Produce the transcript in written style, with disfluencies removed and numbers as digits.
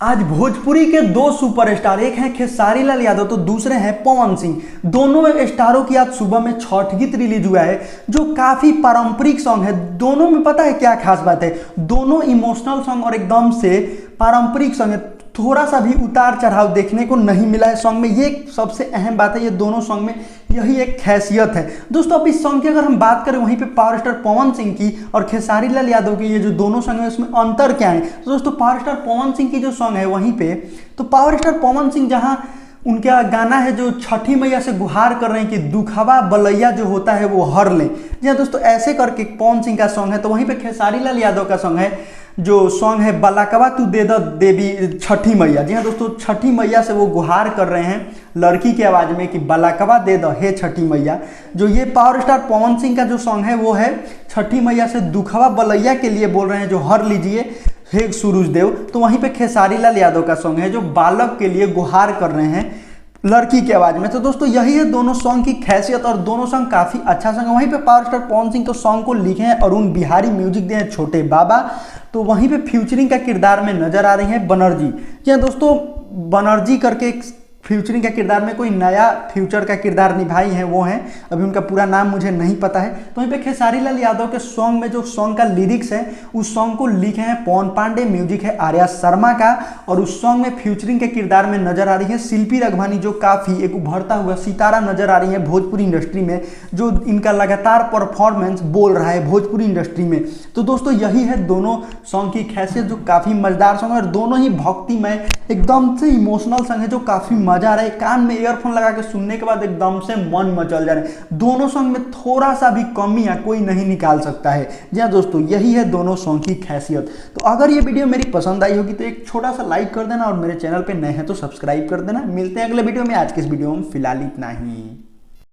आज भोजपुरी के दो सुपरस्टार, एक हैं खेसारी लाल यादव तो दूसरे हैं पवन सिंह। दोनों स्टारों की आज सुबह में छठ गीत रिलीज हुआ है जो काफी पारंपरिक सॉन्ग है। दोनों में पता है क्या खास बात है, दोनों इमोशनल सॉन्ग और एकदम से पारंपरिक सॉन्ग है। थोड़ा सा भी उतार चढ़ाव देखने को नहीं मिला है सॉन्ग में, ये सबसे अहम बात है। ये दोनों सॉन्ग में यही एक खासियत है। दोस्तों अब इस सॉन्ग की अगर हम बात करें वहीं पे पावर स्टार पवन सिंह की और खेसारी लाल यादव की, ये जो दोनों सॉन्ग है उसमें अंतर क्या है। तो दोस्तों पावर स्टार पवन सिंह की जो सॉन्ग है वहीं पे तो पावर स्टार पवन सिंह जहां उनका गाना है जो छठी मैया से गुहार कर रहे हैं कि दुखवा बलैया जो होता है वो हर लें। जी हाँ दोस्तों, ऐसे करके पवन सिंह का सॉन्ग है। तो वहीं पे खेसारी लाल यादव का सॉन्ग है जो सॉन्ग है बलाकवा तू दे द देवी छठी मैया। जी हाँ दोस्तों, छठी मैया से वो गुहार कर रहे हैं लड़की की आवाज़ में कि बलाकवा दे द हे छठी मैया। जो ये पावर स्टार पवन सिंह का जो सॉन्ग है वो है छठी मैया से दुखवा बलैया के लिए बोल रहे हैं जो हर लीजिए हे सूरज देव। तो वहीं पे खेसारी लाल यादव का सॉन्ग है जो बालक के लिए गुहार कर रहे हैं लड़की की आवाज में। तो दोस्तों यही है दोनों सॉन्ग की खासियत और दोनों सॉन्ग काफी अच्छा सॉन्ग है। वहीं पे पावर स्टार पवन सिंह तो सॉन्ग को लिखे हैं अरुण बिहारी, म्यूजिक दिए हैं छोटे बाबा। तो वहीं पे फ्यूचरिंग का किरदार में नजर आ रही है बनर्जी। जी हाँ दोस्तों, बनर्जी करके एक फ्यूचरिंग का किरदार में कोई नया फ्यूचर का किरदार निभाई है वो हैं, अभी उनका पूरा नाम मुझे नहीं पता है। तो वहीं पे खेसारी लाल यादव के सॉन्ग में जो सॉन्ग का लिरिक्स है उस सॉन्ग को लिखे हैं पवन पांडे, म्यूजिक है आर्या शर्मा का। और उस सॉन्ग में फ्यूचरिंग के किरदार में नजर आ रही है शिल्पी रघवानी, जो काफ़ी एक उभरता हुआ सितारा नजर आ रही है भोजपुरी इंडस्ट्री में, जो इनका लगातार परफॉर्मेंस बोल रहा है भोजपुरी इंडस्ट्री में। तो दोस्तों यही है दोनों सॉन्ग की खासियत, जो काफ़ी मजेदार सॉन्ग है और दोनों ही भक्तिमय एकदम से इमोशनल सॉन्ग है जो काफ़ी मजा आ रहा है। कान में ईयरफोन लगा के सुनने के बाद एकदम से मन मचल जा रहा है। दोनों सॉन्ग में थोड़ा सा भी कमी या कोई नहीं निकाल सकता है। जी हाँ दोस्तों, यही है दोनों सॉन्ग की खासियत। तो अगर ये वीडियो मेरी पसंद आई होगी तो एक छोटा सा लाइक कर देना और मेरे चैनल पे नए हैं तो सब्सक्राइब कर देना। मिलते हैं अगले वीडियो में। आज के इस वीडियो में फिलहाल इतना ही।